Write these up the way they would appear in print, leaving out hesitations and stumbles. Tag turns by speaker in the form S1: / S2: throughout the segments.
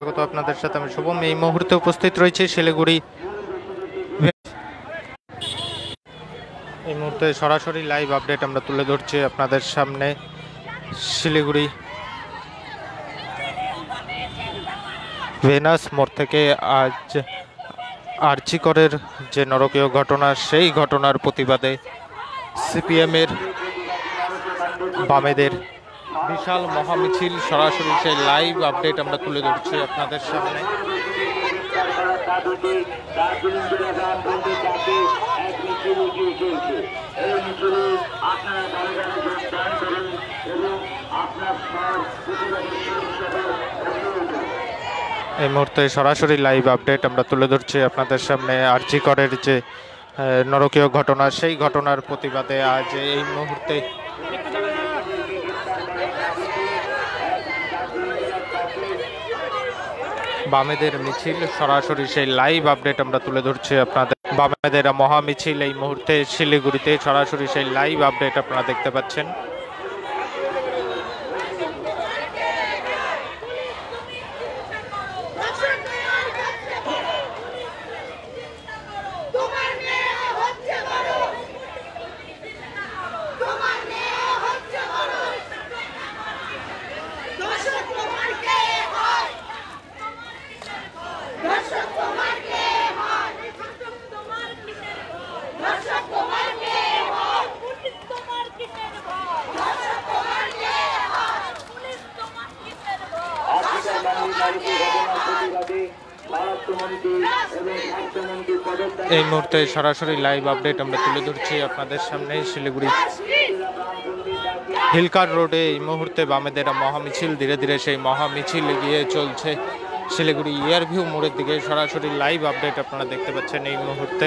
S1: স্বাগত আপনাদের সাথে আমি শুভম। এই মুহূর্তে উপস্থিত রয়েছে শিলিগুড়ি। এই মুহূর্তে সরাসরি লাইভ আপডেট আমরা তুলে ধরছি আপনাদের সামনে শিলিগুড়ি ভেনাস মোড় থেকে। আজ আর্চিকরের যে নরকীয় ঘটনা, সেই ঘটনার প্রতিবাদে সিপিএমের বামেদের বিশাল মহামিছিল, সরাসরি সেই লাইভ আপডেট আমরা তুলে ধরছি আপনাদের সামনে। এই মুহূর্তে সরাসরি লাইভ আপডেট আমরা তুলে ধরছি আপনাদের সামনে আরজিকরের যে নরকীয় ঘটনা, সেই ঘটনার প্রতিবাদে আজ এই মুহূর্তে বামেদের মিছিল, সরাসরি সেই লাইভ আপডেট আমরা তুলে ধরছি আপনাদের। বামেদের মহামিছিল এই মুহূর্তে শিলিগুড়িতে, সরাসরি সেই লাইভ আপডেট আপনারা দেখতে পাচ্ছেন। এই মুহূর্তে সরাসরি লাইভ আপডেট আমরা তুলে ধরছি আপনাদের সামনে শিলিগুড়ি হিলকার রোডে। এই মুহূর্তে বামেদের মহামিছিল, ধীরে ধীরে সেই মহামিছিল এগিয়ে চলছে শিলিগুড়ি ইয়ারভিউ মোড়ের দিকে। সরাসরি লাইভ আপডেট আপনারা দেখতে পাচ্ছেন এই মুহূর্তে।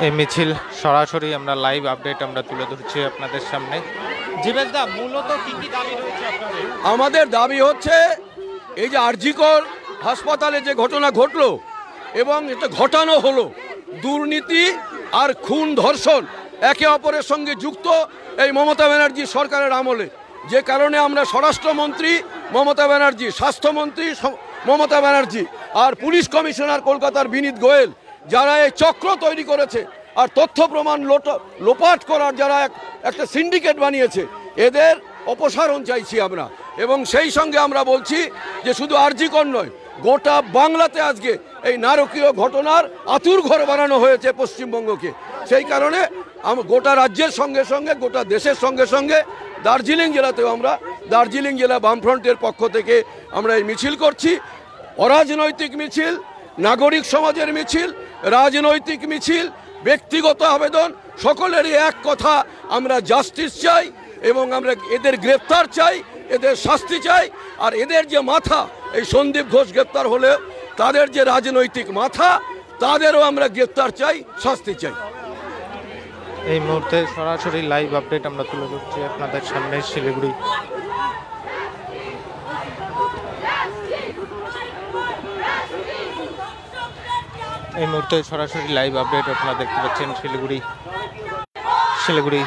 S1: এই মিছিল সরাসরি আমরা লাইভ আপডেট আমরা তুলে ধরছি আপনাদের সামনে। জীবেশদা, মূলত কি কি দাবি রয়েছে আপনাদের?
S2: আমাদের দাবি হচ্ছে এই যে আরজিকর হাসপাতালে যে ঘটনা ঘটলো এবং এটা ঘটানো হলো, দুর্নীতি আর খুন ধর্ষণ একে অপরের সঙ্গে যুক্ত এই মমতা ব্যানার্জি সরকারের আমলে, যে কারণে আমরা স্বরাষ্ট্রমন্ত্রী মমতা ব্যানার্জি, স্বাস্থ্যমন্ত্রী মমতা ব্যানার্জি আর পুলিশ কমিশনার কলকাতার বিনীত গোয়েল, যারা এই চক্র তৈরি করেছে আর তথ্য প্রমাণ লোপাট করার যারা একটা সিন্ডিকেট বানিয়েছে, এদের অপসারণ চাইছি আমরা। এবং সেই সঙ্গে আমরা বলছি যে শুধু আরজিকর নয়, গোটা বাংলাতে আজকে এই নারকীয় ঘটনার আতুর ঘর বানানো হয়েছে পশ্চিমবঙ্গকে। সেই কারণে গোটা রাজ্যের সঙ্গে সঙ্গে গোটা দেশের সঙ্গে সঙ্গে দার্জিলিং জেলাতেও আমরা, দার্জিলিং জেলা বামফ্রন্টের পক্ষ থেকে আমরা এই মিছিল করছি। অরাজনৈতিক মিছিল, নাগরিক সমাজের মিছিল, রাজনৈতিক মিছিল, ব্যক্তিগত আবেদন, সকলেরই এক কথা, আমরা জাস্টিস চাই এবং আমরা এদের গ্রেপ্তার চাই, এদের শাস্তি চাই। আর এদের যে মাথা, এই সন্দীপ ঘোষ গ্রেপ্তার হলে তাদের যে রাজনৈতিক মাথা, তাদেরও আমরা গ্রেপ্তার চাই, শাস্তি চাই।
S1: এই মুহূর্তে সরাসরি লাইভ আপডেট আমরা তুলে ধরছি আপনাদের সামনে শিলিগুড়ি। এই মুহূর্তে সরাসরি লাইভ আপডেট আপনারা দেখতে পাচ্ছেন শিলিগুড়ি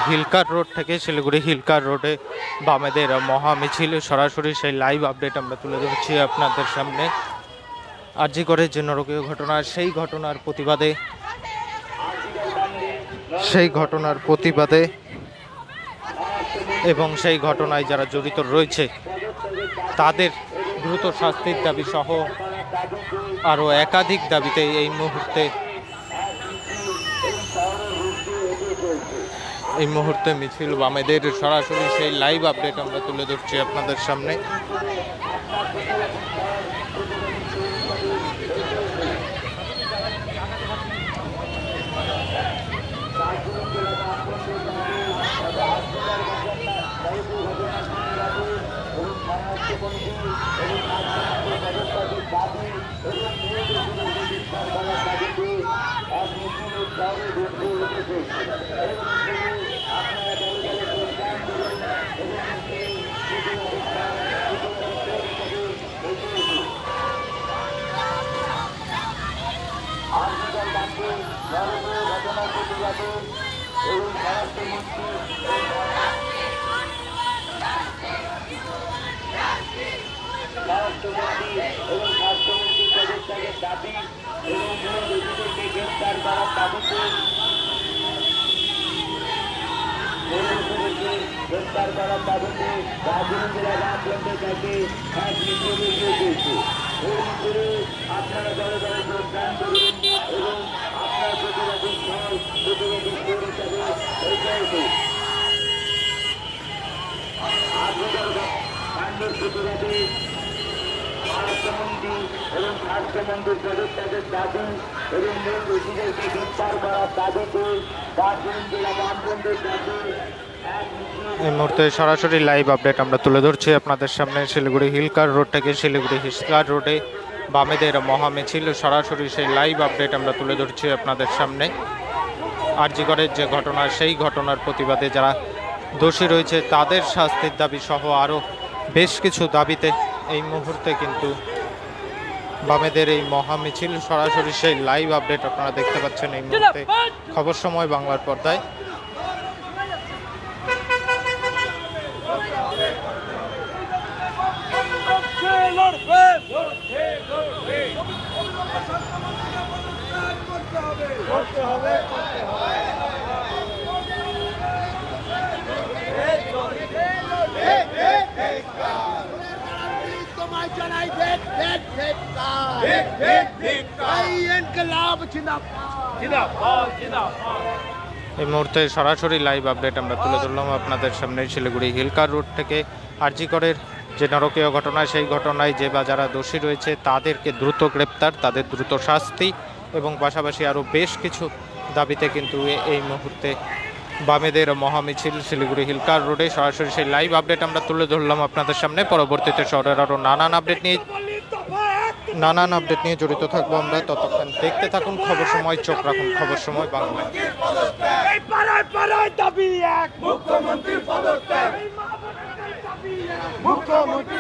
S1: হিলকার রোড থেকে। শিলিগুড়ি হিলকার রোডে বামেদের মহামিছিল, সরাসরি সেই লাইভ আপডেট আমরা তুলে ধরছি আপনাদের সামনে। আরজিকরের যে নরকীয় ঘটনা, সেই ঘটনার প্রতিবাদে এবং সেই ঘটনায় যারা জড়িত রয়েছে তাদের দ্রুত শাস্তির দাবি সহ আরও একাধিক দাবিতে এই মুহূর্তে মিছিল বামেদের। সরাসরি সেই লাইভ আপডেট আমরা তুলে ধরছি আপনাদের সামনে।
S3: গ্রেপ্তার করার দাবিতে দার্জিলিং জেলা বামফ্রন্টের কাছে এক মিছিল বেরিয়ে চলছে। এই মিছিলে আপনারা দলে দলে যোগদান করুন এবং আপনার প্রতিবাদী স্থল প্রতিবাদী স্থল হিসাবে পরিচয় করুন। কাণ্ডের প্রতিবাদে স্বরাষ্ট্রমন্ত্রী এবং স্বাস্থ্যমন্ত্রীর পদত্যাগের দাবি এবং মূল দোষীদেরকে গ্রেপ্তার করার দাবিতে দার্জিলিং জেলা বামফ্রন্টের কাছে
S1: এই মুহূর্তে সরাসরি লাইভ আপডেট আমরা তুলে ধরছি আপনাদের সামনে। শিলিগুড়ি হিলকার রোড থেকে শিলিগুড়ি হিলকার রোডে বামেদের মহামিছিল, সরাসরি সেই লাইভ আপডেট আমরা তুলে ধরছি আপনাদের সামনে। আরজি করের যে ঘটনা, সেই ঘটনার প্রতিবাদে যারা দোষী রয়েছে তাদের শাস্তির দাবি সহ আরও বেশ কিছু দাবিতে এই মুহূর্তে কিন্তু বামেদের এই মহামিছিল, সরাসরি সেই লাইভ আপডেট আপনারা দেখতে পাচ্ছেন এই মুহূর্তে খবর সময় বাংলার পর্দায়। এই মুহূর্তে সরাসরি লাইভ আপডেট আমরা তুলে ধরলাম আপনাদের সামনে শিলিগুড়ি হিলকার রোড থেকে। আরজি করের যে নরকীয় ঘটনা, সেই ঘটনায় যে বা যারা দোষী রয়েছে তাদেরকে দ্রুত গ্রেপ্তার, তাদের দ্রুত শাস্তি এবং পাশাপাশি আরও বেশ কিছু দাবিতে কিন্তু এই মুহূর্তে বামেদের মহামিছিল শিলিগুড়ি হিলকার রোডে। সরাসরি সেই লাইভ আপডেট আমরা তুলে ধরলাম আপনাদের সামনে। পরবর্তীতে শহরের আরও নানান আপডেট নিয়ে জড়িত থাকবো আমরা। ততক্ষণ দেখতে থাকুন খবর সময়, চোখ রাখুন খবর সময় বাংলায়।
S4: মুখ্যমন্ত্রীর পদত্যাগ, মুখ্যমন্ত্রী